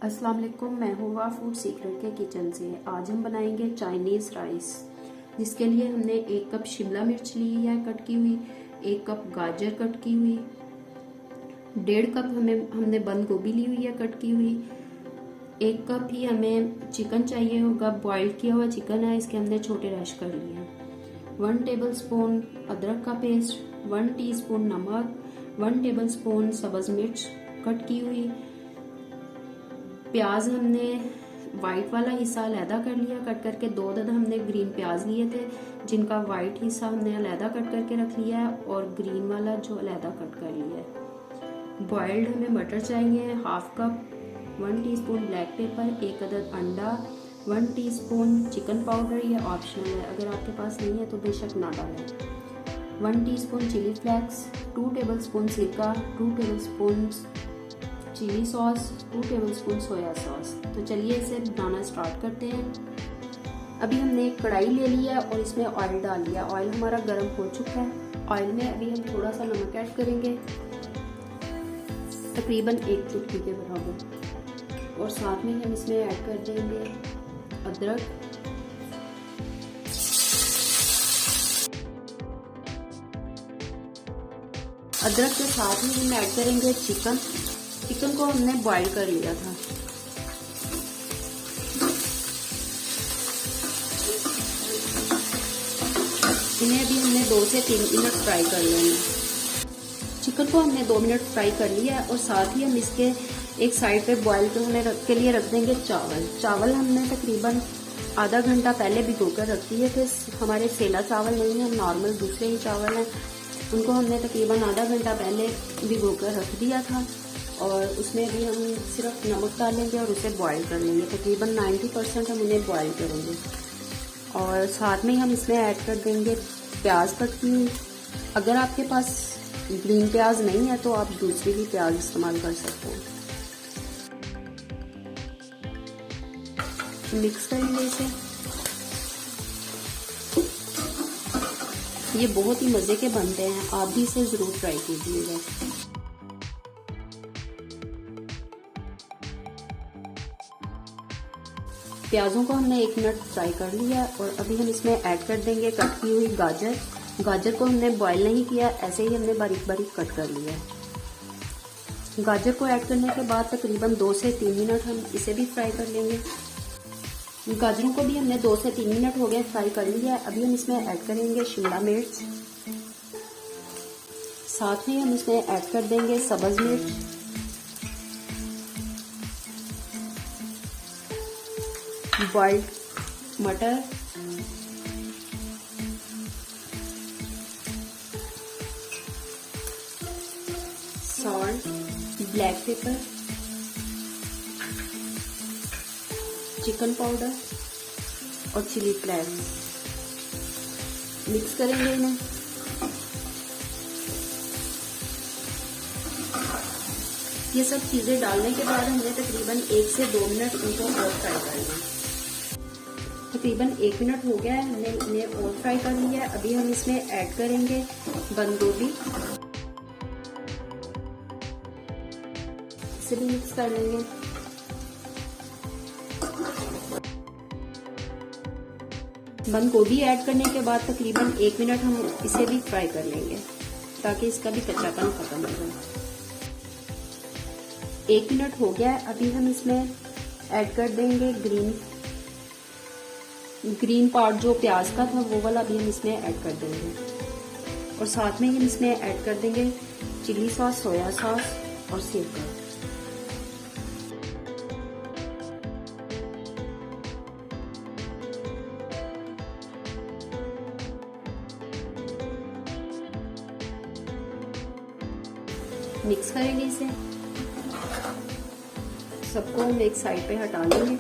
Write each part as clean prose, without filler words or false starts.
अस्सलाम वालेकुम, मैं हुआ फूड सीक्रेट के किचन से। आज हम बनाएंगे चाइनीज़ राइस, जिसके लिए हमने 1 कप शिमला मिर्च ली है कट की हुई, 1 कप गाजर कट की हुई, 1.5 कप हमने बंद गोभी ली हुई है कट की हुई, 1 कप ही हमें चिकन चाहिए होगा। बॉइल किया हुआ चिकन है, इसके हमने छोटे रैश कर लिए हैं। 1 टेबलस्पून अदरक का पेस्ट, 1 टीस्पून नमक, 1 टेबलस्पून सब्ज मिर्च कट की हुई। प्याज हमने वाइट वाला हिस्सा अलहदा कर लिया कट करके। 2 अदद हमने ग्रीन प्याज लिए थे, जिनका वाइट हिस्सा हमने अलहदा कट करके रख लिया है और ग्रीन वाला जो अलहदा कट कर लिया है। बॉइल्ड हमें मटर चाहिए 1/2 कप, 1 टीस्पून ब्लैक पेपर, 1 अदद अंडा, 1 टीस्पून चिकन पाउडर, ये ऑप्शनल है, अगर आपके पास नहीं है तो बेशक ना डालें। 1 टीस्पून चिली फ्लेक्स, 2 टेबलस्पून सिरका, 2 tablespoon chilli sauce, 2 tablespoon soya sauce. तो चलिए इसे बनाना स्टार्ट करते हैं। अभी हमने एक कढ़ाई ले लिया और इसमें ऑयल डाल लिया। ऑयल हमारा गर्म हो चुका है। ऑयल में अभी हम थोड़ा सा नमक ऐड करेंगे, तकरीबन 1 चुटकी के बराबर, और साथ में हम इसमें ऐड कर देंगे अदरक, अदरक के साथ में हम ऐड करेंगे चिकन। चिकन को हमने बॉईल कर लिया था। इन्हें अभी हमने 2 से 3 मिनट फ्राई कर लेना। चिकन को हमने 2 मिनट फ्राई कर लिया और साथ ही हम इसके एक साइड पे बॉईल के लिए रख देंगे चावल। चावल हमने तकरीबन आधा घंटा पहले भिगो कर रख दिए थे। हमारे सेला चावल नहीं है, नॉर्मल दूसरे ही चावल हैं। उनको हमने तकरीबन आधा घंटा पहले भिगो कर रख दिया था और उसमें भी हम सिर्फ नमक डालेंगे और उसे बॉईल कर लेंगे। तकरीबन 90% हम उन्हें बॉईल करेंगे और साथ में हम इसमें ऐड कर देंगे प्याज कट की हुई। अगर आपके पास ग्रीन प्याज नहीं है तो आप दूसरी भी प्याज इस्तेमाल कर सकते हैं। मिक्स करेंगे इसे। ये बहुत ही मज़े के बनते हैं, आप भी इसे ज़रूर ट्राई कीजिएगा। प्याजों को हमने 1 मिनट फ्राई कर लिया और अभी हम इसमें ऐड कर देंगे कट की हुई गाजर। गाजर को हमने बॉईल नहीं किया, ऐसे ही हमने बारीक बारीक कट कर लिया। गाजर को ऐड करने के बाद तकरीबन 2 से 3 मिनट हम इसे भी फ्राई कर लेंगे। गाजरों को भी हमने 2 से 3 मिनट हो गए फ्राई कर लिया। अभी हम इसमें ऐड करेंगे शिमला मिर्च, साथ में हम इसमें ऐड कर देंगे सब्ज मिर्च, बॉइल्ड मटर, salt, black pepper, chicken powder और चिली फ्लेक्स। मिक्स करेंगे इन्हें। ये सब चीज़ें डालने के बाद हमने तकरीबन 1 से 2 मिनट इनको और फ्राई करना है। तकरीबन 1 मिनट हो गया है, हमने इन्हें और फ्राई कर लिया है। अभी हम इसमें ऐड करेंगे बंद गोभी, इसे भी मिक्स कर लेंगे। बंद गोभी ऐड करने के बाद तकरीबन 1 मिनट हम इसे भी फ्राई कर लेंगे ताकि इसका भी कच्चापन खत्म हो जाए। 1 मिनट हो गया है। अभी हम इसमें ऐड कर देंगे ग्रीन पार्ट जो प्याज का था, वो वाला भी हम इसमें ऐड कर देंगे और साथ में हम इसमें ऐड कर देंगे चिली सॉस, सोया सॉस और सिरका। मिक्स करेंगे इसे। सबको हम एक साइड पे हटा लेंगे।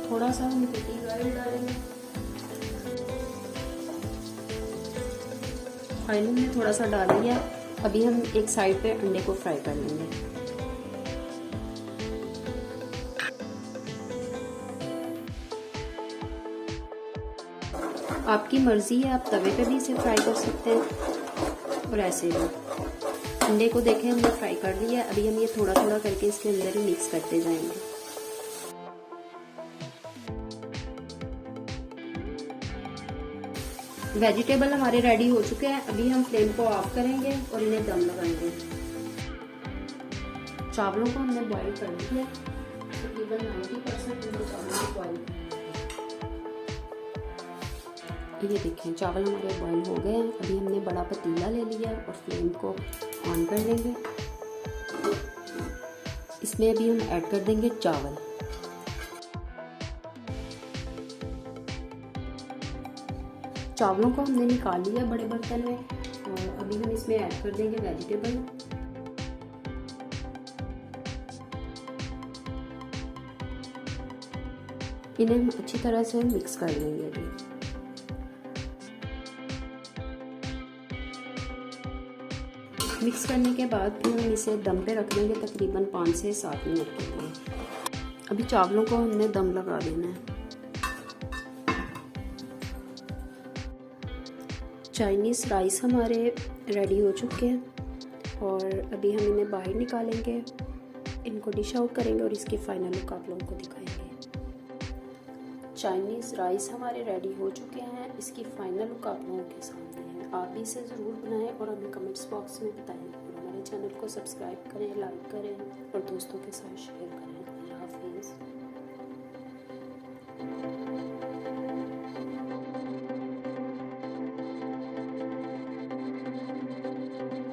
थोड़ा सा हम कुकिंग ऑयल डालेंगे। ऑयल हमने थोड़ा सा डाल लिया। अभी हम एक साइड पे अंडे को फ्राई कर लेंगे। आपकी मर्जी है, आप तवे पे भी इसे फ्राई कर सकते हैं और ऐसे भी। अंडे को देखें हमने फ्राई कर लिया है। अभी हम ये थोड़ा थोड़ा करके इसके अंदर ही मिक्स करते जाएंगे। वेजिटेबल हमारे रेडी हो चुके हैं। अभी हम फ्लेम को ऑफ करेंगे और इन्हें दम लगाएंगे। चावलों को हमने बॉईल कर लिया, तकरीबन 90% हमने चावलों को बॉईल कर लिया। ये देखें चावल हमारे बॉईल हो गए हैं। अभी हमने बड़ा पतीला ले लिया और फ्लेम को ऑन कर देंगे। इसमें अभी हम ऐड कर देंगे चावल। चावलों को हमने निकाल लिया बड़े बर्तन में और अभी हम इसमें ऐड कर देंगे वेजिटेबल। इन्हें हम अच्छी तरह से मिक्स कर लेंगे। अभी मिक्स करने के बाद फिर हम इसे दम पे रख देंगे तकरीबन 5 से 7 मिनट के लिए। अभी चावलों को हमने दम लगा देना है। चाइनीज़ राइस हमारे रेडी हो चुके हैं और अभी हम इन्हें बाहर निकालेंगे, इनको डिश आउट करेंगे और इसकी फाइनल लुक आप लोगों को दिखाएंगे। चाइनीज़ राइस हमारे रेडी हो चुके हैं, इसकी फाइनल लुक आप लोगों के सामने है। आप भी इसे ज़रूर बनाएं और हमें कमेंट्स बॉक्स में बताएं और हमारे चैनल को सब्सक्राइब करें, लाइक करें और दोस्तों के साथ शेयर करें। अल्लाह हाफिज़।